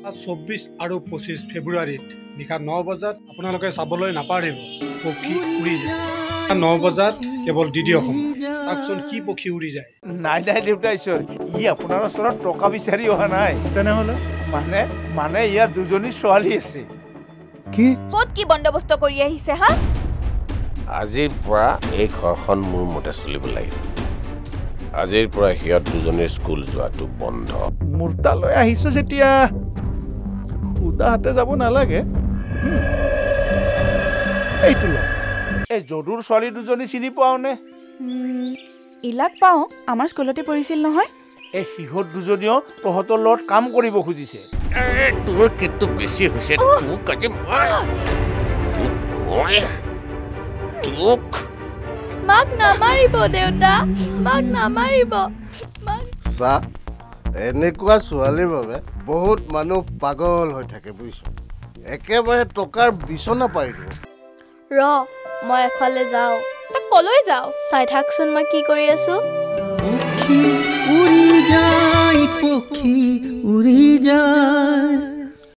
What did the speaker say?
24 আৰু 25 ফেব্ৰুৱাৰীত নিশা 9 বজাত আপোনালোকে চাবলৈ নাপাহৰিব পক্ষী উৰি যায় 9 বজাত কেৱল দ্বিতীয় সময় চাওকচোন কি পক্ষী উৰি যায় নাই দেউতা ঈশ্বৰ ই আপোনাৰ ওচৰত টকা বিচাৰি অহা নাই তেনেহ'লে মানে ইয়াৰ দুজনী ছোৱালী আছে কি ক'ত কি বন্দবস্ত কৰি আহিছে হা আজিৰ পৰা এই ঘৰখন মোৰ মতে চলিব লাগিব আজিৰ পৰা হিয়ত দুজনীৰ স্কুল যোৱাটো বন্ধ মোৰ তালৈ আহিছো যেতিয়া উদাহতে যাব নালাগে এইটো এই যদুৰ ছোৱালী দুজনী চিনি পাওঁনে ইলাক পাওঁ আমাৰ স্কুলতে পঢ়িছিল নহয় এই সিহঁত দুজনীও তহঁতৰ লগত কাম কৰিব খুজিছে তোৰ কিন্তু বেছি হৈছে তোক আজি তোক মাক নামাৰিব দেউতা মাক নামাৰিব চা এনেকুৱা ছোৱালীৰ বাবে বহুত মানুহ পাগল হৈ থাকে বুজিছ একেবাৰে টকাৰ বিচনা পাই দিব ৰ মই এফালে যাওঁ তই কলৈ যাওঁ চাই থাকচোন মই কি কৰি আছো পক্ষী উৰি